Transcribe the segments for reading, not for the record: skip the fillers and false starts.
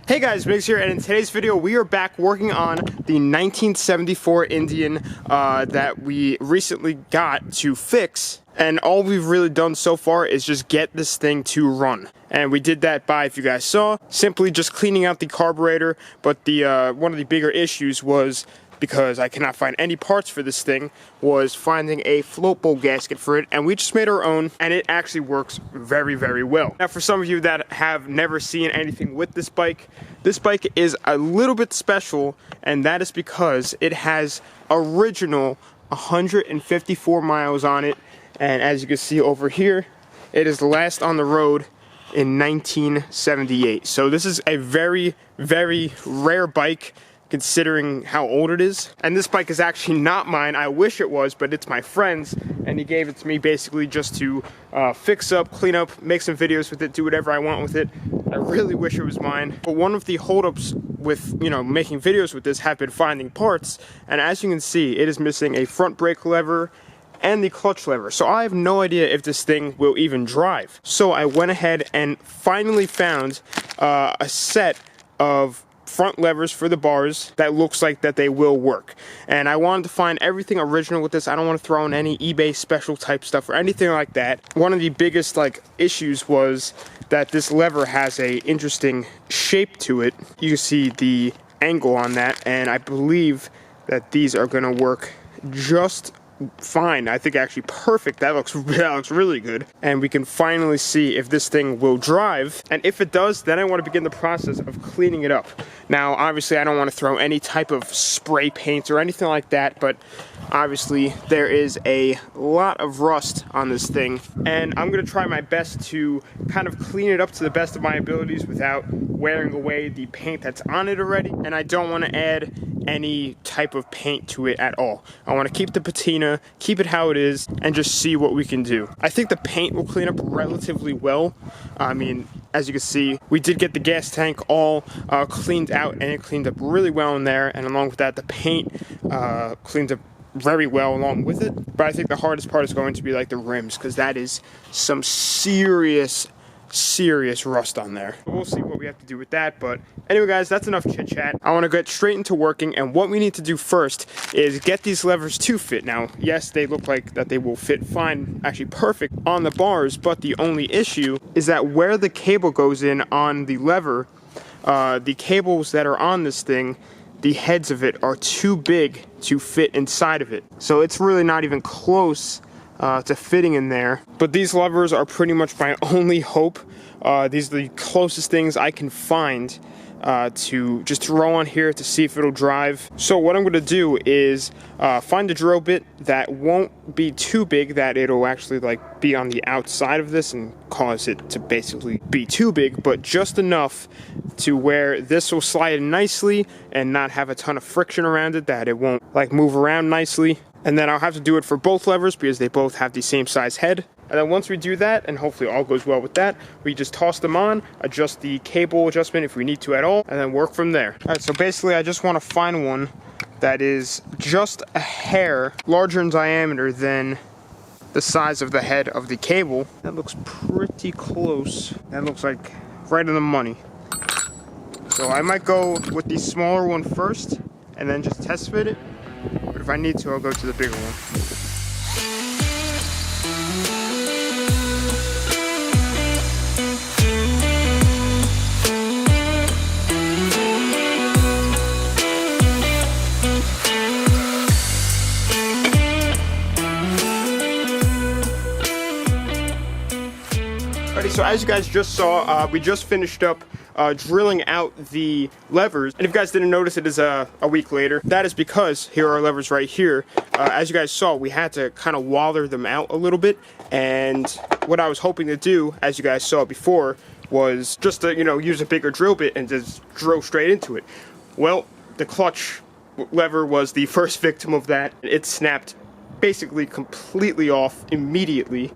Hey guys, Migs here, and in today's video we are back working on the 1974 Indian that we recently got to fix, and all we've really done so far is just get this thing to run. And we did that by, if you guys saw, simply just cleaning out the carburetor, but the one of the bigger issues was, because I cannot find any parts for this thing, was finding a float bowl gasket for it, and we just made our own, and it actually works very, very well. Now, for some of you that have never seen anything with this bike is a little bit special, and that is because it has original 154 miles on it, and as you can see over here, it is last on the road in 1978. So this is a very, very rare bike, considering how old it is. And this bike is actually not mine. I wish it was, but it's my friend's, and he gave it to me basically just to fix up, clean up, make some videos with it, do whatever I want with it. I really wish it was mine. But one of the holdups with, making videos with this have been finding parts, and as you can see, it is missing a front brake lever and the clutch lever. So I have no idea if this thing will even drive. So I went ahead and finally found a set of front levers for the bars that looks like that they will work, and I wanted to find everything original with this. I don't want to throw in any eBay special type stuff or anything like that. One of the biggest issues was that this lever has a interesting shape to it. You can see the angle on that, and I believe that these are going to work just fine. I think actually perfect. That looks really good, and we can finally see if this thing will drive, and if it does, then I want to begin the process of cleaning it up. Now obviously I don't want to throw any type of spray paint or anything like that, but obviously there is a lot of rust on this thing, and I'm going to try my best to kind of clean it up to the best of my abilities without wearing away the paint that's on it already, and I don't want to add any type of paint to it at all. I want to keep the patina, keep it how it is, and just see what we can do. I think the paint will clean up relatively well. I mean, as you can see, we did get the gas tank all cleaned out, and it cleaned up really well in there, and along with that, the paint cleaned up very well along with it. But I think the hardest part is going to be the rims, because that is some serious rust on there. We'll see what we have to do with that, but anyway guys, that's enough chit chat. I want to get straight into working, and what we need to do first is get these levers to fit. Now yes, they look like that they will fit fine, actually perfect on the bars, but the only issue is that where the cable goes in on the lever, the cables that are on this thing, the heads of it are too big to fit inside of it, so it's really not even close to fitting in there. But these levers are pretty much my only hope. These are the closest things I can find to just throw on here to see if it'll drive. So what I'm going to do is find a drill bit that won't be too big that it'll actually be on the outside of this and cause it to basically be too big, but just enough to where this will slide in nicely and not have a ton of friction around it, that it won't move around nicely. And then I'll have to do it for both levers because they both have the same size head. And then once we do that, and hopefully all goes well with that, we just toss them on, adjust the cable adjustment if we need to at all, and then work from there. Alright, so basically I just want to find one that is just a hair larger in diameter than the size of the head of the cable. That looks pretty close. That looks like right on the money. So I might go with the smaller one first, and then just test fit it. But if I need to, I'll go to the bigger one. Alrighty, so as you guys just saw, we just finished up drilling out the levers, and if you guys didn't notice, it is a week later. That is because here are our levers right here. As you guys saw, we had to kind of waller them out a little bit, and what I was hoping to do, as you guys saw before, was just to use a bigger drill bit and just drill straight into it. Well, the clutch lever was the first victim of that. It snapped basically completely off immediately.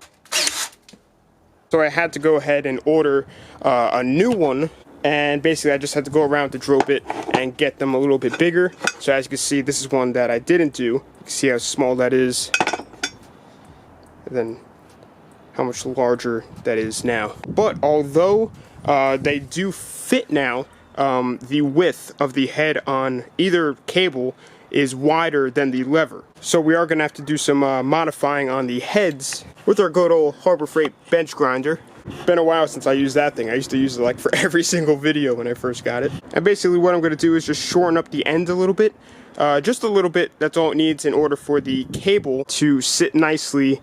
So I had to go ahead and order a new one, and basically I just had to go around the drill bit and get them a little bit bigger. So as you can see, this is one that I didn't do. You can see how small that is, and then how much larger that is now. But although they do fit now, the width of the head on either cable is wider than the lever. So we are gonna have to do some modifying on the heads with our good old Harbor Freight bench grinder. Been a while since I used that thing. I used to use it like for every single video when I first got it. And basically what I'm gonna do is just shorten up the end a little bit. Just a little bit, that's all it needs in order for the cable to sit nicely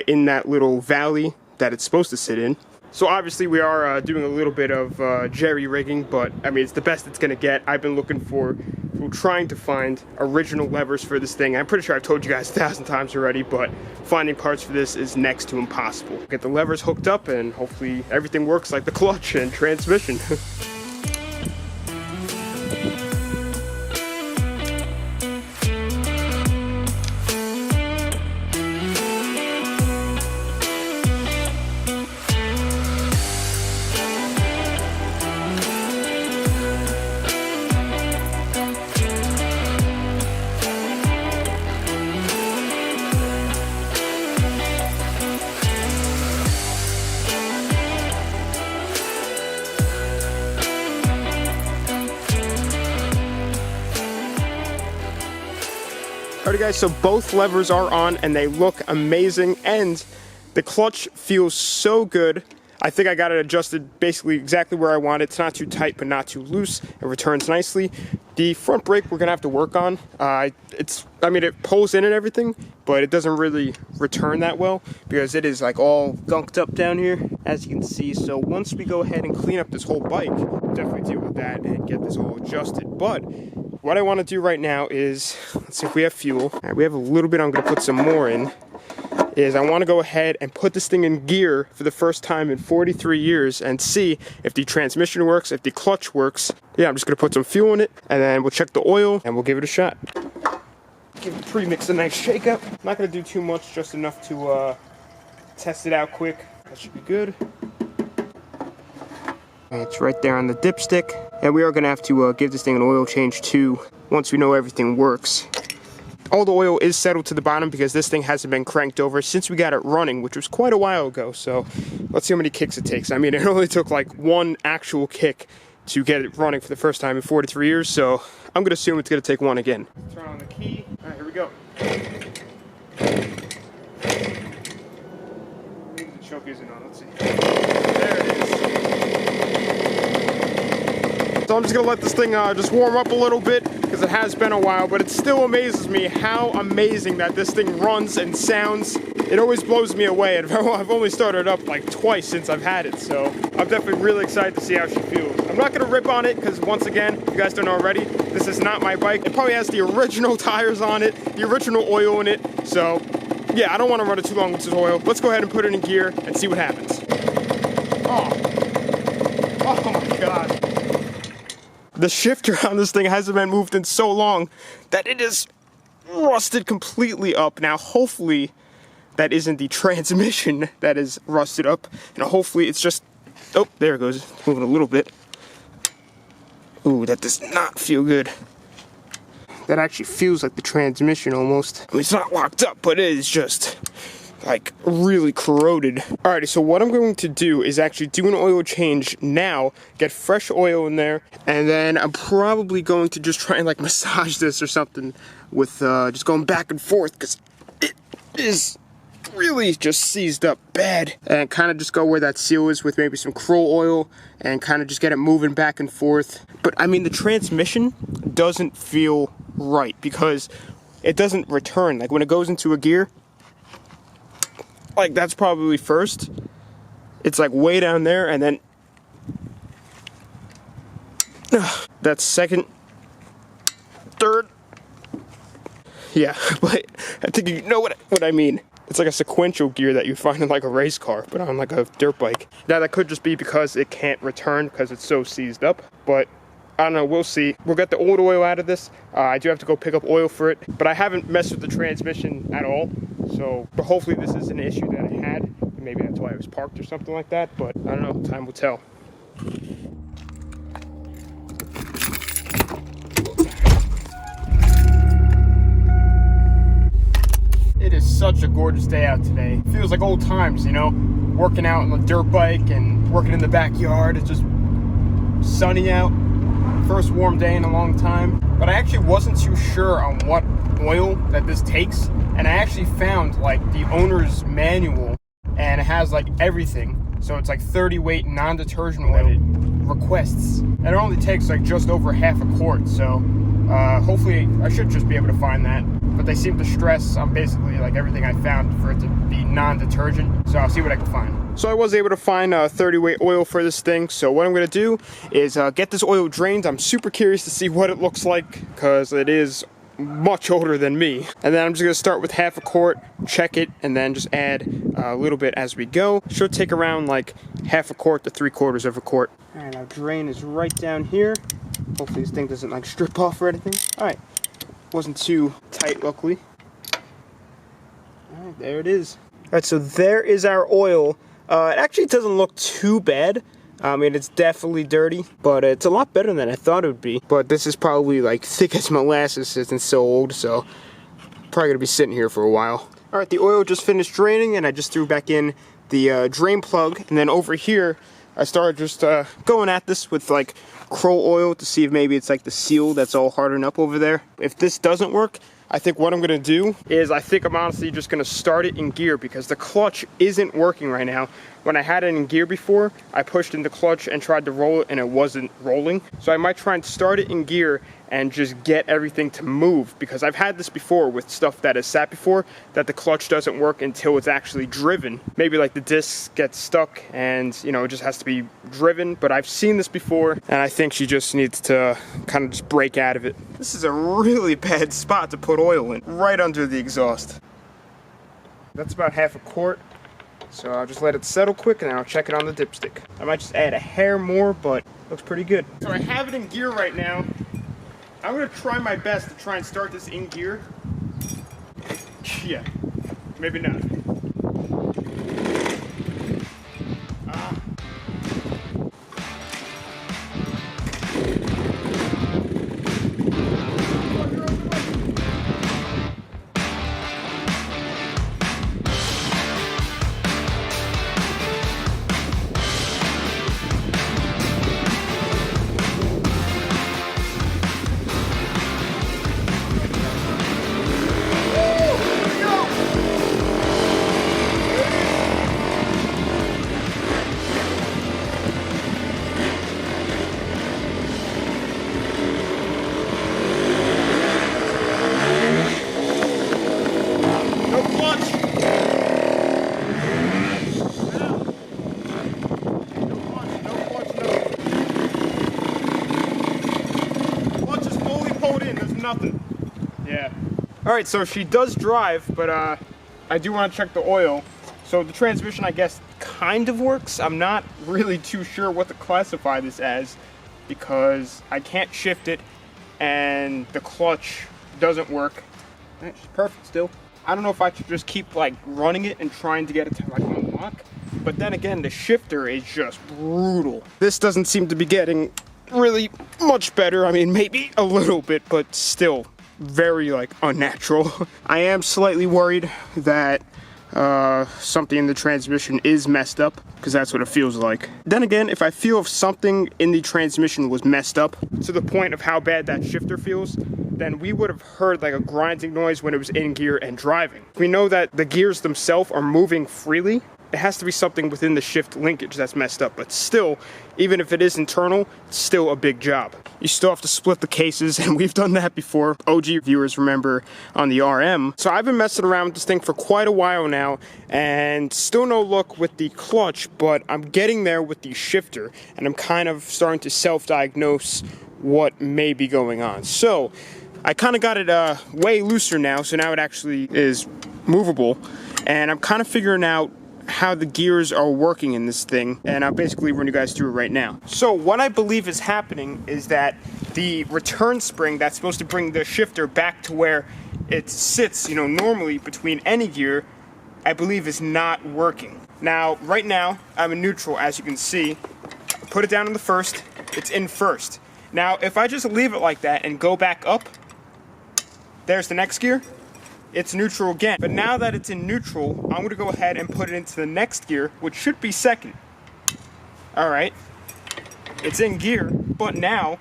in that little valley that it's supposed to sit in. So obviously we are doing a little bit of jerry rigging, but I mean it's the best it's gonna get. I've been looking for trying to find original levers for this thing. I'm pretty sure I've told you guys 1,000 times already, but finding parts for this is next to impossible. Get the levers hooked up and hopefully everything works like the clutch and transmission. Alright guys, so both levers are on and they look amazing, and the clutch feels so good. I think I got it adjusted basically exactly where I want it. It's not too tight but not too loose. It returns nicely. The front brake we're gonna have to work on. I mean it pulls in and everything, but it doesn't really return that well because it is like all gunked up down here, as you can see. So once we go ahead and clean up this whole bike, definitely deal with that and get this all adjusted. But what I want to do right now is, let's see if we have fuel. All right, we have a little bit, I'm going to put some more in. I want to go ahead and put this thing in gear for the first time in 43 years and see if the transmission works, if the clutch works. Yeah, I'm just going to put some fuel in it and then we'll check the oil and we'll give it a shot. Give the premix a nice shake up. I'm not going to do too much, just enough to test it out quick. That should be good. It's right there on the dipstick, and we are going to have to give this thing an oil change too once we know everything works. All the oil is settled to the bottom because this thing hasn't been cranked over since we got it running, which was quite a while ago. So let's see how many kicks it takes. I mean, it only took like one actual kick to get it running for the first time in 43 years, so I'm going to assume it's going to take one again. Turn on the key. All right, here we go. Maybe the choke isn't on. Let's see. There it is. So I'm just gonna let this thing just warm up a little bit because it has been a while, but it still amazes me how amazing that this thing runs and sounds. It always blows me away, and I've only started up like twice since I've had it, so I'm definitely really excited to see how she feels. I'm not gonna rip on it because once again, if you guys don't know already, this is not my bike. It probably has the original tires on it, the original oil in it, so yeah, I don't want to run it too long with this oil. Let's go ahead and put it in gear and see what happens. Oh my god. The shifter on this thing hasn't been moved in so long that it is rusted completely up. Now, hopefully, that isn't the transmission that is rusted up. And hopefully, it's just... Oh, there it goes. It's moving a little bit. Ooh, that does not feel good. That actually feels like the transmission almost. I mean, it's not locked up, but it is just... like really corroded. Alrighty, so what I'm going to do is actually do an oil change now, get fresh oil in there, and then I'm probably going to just try and like massage this or something with just going back and forth because it is really just seized up bad, and kind of just go where that seal is with maybe some Kroll oil and kind of just get it moving back and forth. But I mean, the transmission doesn't feel right because it doesn't return. Like when it goes into a gear, like that's probably first, it's like way down there, and then that's second, third, yeah, but I think you know what I mean. It's like a sequential gear that you find in like a race car, but on like a dirt bike. Now that could just be because it can't return because it's so seized up, but I don't know, we'll see. We'll get the old oil out of this. I do have to go pick up oil for it, but I haven't messed with the transmission at all. So, but hopefully this is an issue that I had. Maybe that's why it was parked or something like that, but I don't know, time will tell. It is such a gorgeous day out today. It feels like old times, you know? Working out on a dirt bike and working in the backyard. It's just sunny out. First warm day in a long time, but I actually wasn't too sure on what oil that this takes, and I actually found like the owner's manual, and it has like everything. So it's like 30 weight non-detergent oil it requests, and it only takes like just over half a quart. So hopefully I should just be able to find that, but they seem to stress on basically like everything I found for it to be non-detergent, so I'll see what I can find. So I was able to find 30 weight oil for this thing. So what I'm going to do is get this oil drained. I'm super curious to see what it looks like, because it is much older than me. And then I'm just going to start with half a quart, check it, and then just add a little bit as we go. Should take around like half a quart to 3/4 of a quart. Alright, our drain is right down here. Hopefully this thing doesn't like strip off or anything. Alright, wasn't too tight luckily. Alright, there it is. Alright, so there is our oil. It actually doesn't look too bad. I mean, it's definitely dirty, but it's a lot better than I thought it would be. But this is probably like thick as molasses since it's so old, so probably gonna be sitting here for a while. All right, the oil just finished draining, and I just threw back in the drain plug. And then over here, I started just going at this with like Crow oil to see if maybe it's like the seal that's all hardened up over there. If this doesn't work, I think what I'm gonna do is I think I'm honestly just gonna start it in gear, because the clutch isn't working right now. When I had it in gear before, I pushed in the clutch and tried to roll it and it wasn't rolling. So I might try and start it in gear and just get everything to move, because I've had this before with stuff that has sat before, that the clutch doesn't work until it's actually driven. Maybe like the discs get stuck and, you know, it just has to be driven. But I've seen this before, and I think she just needs to kind of just break out of it. This is a really bad spot to put oil in, right under the exhaust. That's about half a quart. So I'll just let it settle quick, and then I'll check it on the dipstick. I might just add a hair more, but looks pretty good. So I have it in gear right now. I'm gonna try my best to try and start this in gear. Yeah, maybe not. Nothing. Yeah. Alright, so she does drive, but I do want to check the oil. So the transmission, I guess, kind of works. I'm not really too sure what to classify this as, because I can't shift it, and the clutch doesn't work. It's perfect still. I don't know if I should just keep like running it and trying to get it to like unlock, but then again, the shifter is just brutal. This doesn't seem to be getting really much better. I mean, maybe a little bit, but still very like unnatural. I am slightly worried that something in the transmission is messed up, because that's what it feels like. Then again, if I feel if something in the transmission was messed up to the point of how bad that shifter feels, then we would have heard like a grinding noise when it was in gear and driving. We know that the gears themselves are moving freely. It has to be something within the shift linkage that's messed up, but still, even if it is internal, it's still a big job. You still have to split the cases, and we've done that before. OG viewers remember on the RM. So I've been messing around with this thing for quite a while now, and still no luck with the clutch, but I'm getting there with the shifter, and I'm kind of starting to self-diagnose what may be going on. So I kind of got it way looser now, so now it actually is movable, and I'm kind of figuring out how the gears are working in this thing, and I'll basically run you guys through it right now. So what I believe is happening is that the return spring that's supposed to bring the shifter back to where it sits, you know, normally between any gear, I believe is not working. Now, right now, I'm in neutral, as you can see. Put it down in the first, it's in first. Now, if I just leave it like that and go back up, there's the next gear. It's neutral again. But now that it's in neutral, I'm gonna go ahead and put it into the next gear, which should be second. All right, it's in gear, but now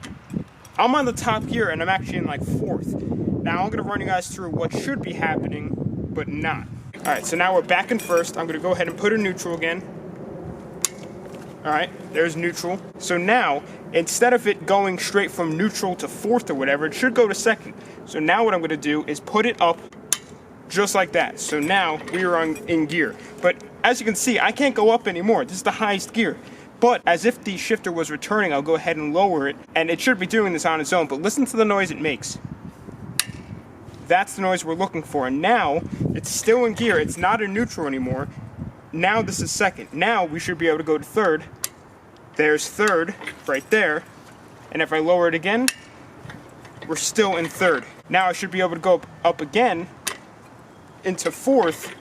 I'm on the top gear and I'm actually in like 4th. Now I'm gonna run you guys through what should be happening, but not. All right, so now we're back in 1st. I'm gonna go ahead and put in neutral again. All right, there's neutral. So now, instead of it going straight from neutral to 4th or whatever, it should go to 2nd. So now what I'm gonna do is put it up just like that. So now we are in gear. But as you can see, I can't go up anymore. This is the highest gear. But as if the shifter was returning, I'll go ahead and lower it, and it should be doing this on its own, but listen to the noise it makes. That's the noise we're looking for. And now, it's still in gear. It's not in neutral anymore. Now this is 2nd. Now we should be able to go to 3rd. There's 3rd right there. And if I lower it again, we're still in 3rd. Now I should be able to go up again into 4th.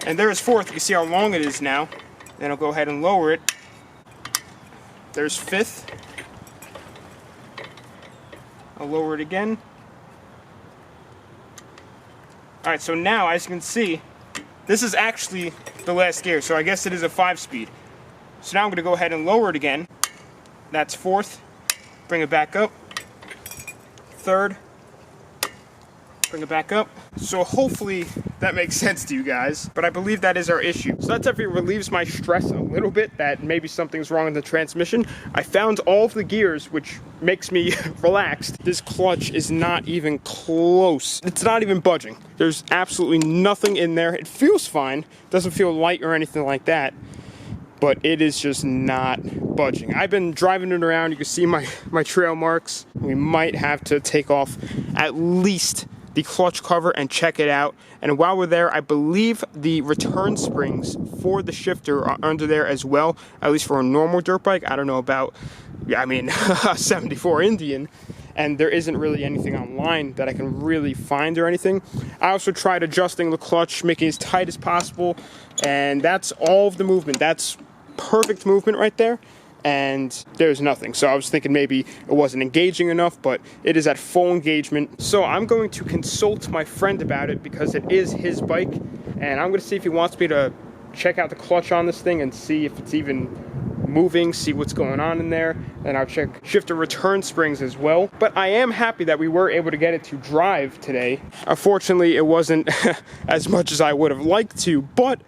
And there's 4th. You can see how long it is now. Then I'll go ahead and lower it. There's 5th. I'll lower it again. Alright, so now, as you can see, this is actually the last gear, so I guess it is a 5-speed. So now I'm going to go ahead and lower it again. That's 4th. Bring it back up. 3rd. Bring it back up. So hopefully that makes sense to you guys, but I believe that is our issue. So that definitely relieves my stress a little bit that maybe something's wrong in the transmission. I found all of the gears, which makes me relaxed. This clutch is not even close. It's not even budging. There's absolutely nothing in there. It feels fine. Doesn't feel light or anything like that, but it is just not budging. I've been driving it around. You can see my trail marks. We might have to take off at least the clutch cover and check it out. And while we're there, I believe the return springs for the shifter are under there as well, at least for a normal dirt bike. I don't know about, a 74 Indian, and there isn't really anything online that I can really find or anything. I also tried adjusting the clutch, making it as tight as possible, and that's all of the movement. That's perfect movement right there. And there's nothing. So I was thinking maybe it wasn't engaging enough, but it is at full engagement. So I'm going to consult my friend about it because it is his bike, and I'm going to see if he wants me to check out the clutch on this thing and see if it's even moving, see what's going on in there. And I'll check shifter return springs as well. But I am happy that we were able to get it to drive today. Unfortunately, it wasn't as much as I would have liked to, but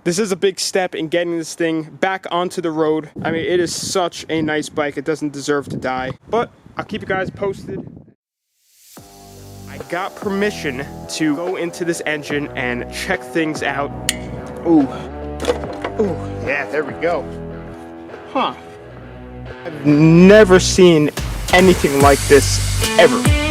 this is a big step in getting this thing back onto the road. I mean, it is such a nice bike. It doesn't deserve to die. But I'll keep you guys posted. I got permission to go into this engine and check things out. Ooh. Ooh, yeah, there we go. Huh. I've never seen anything like this ever.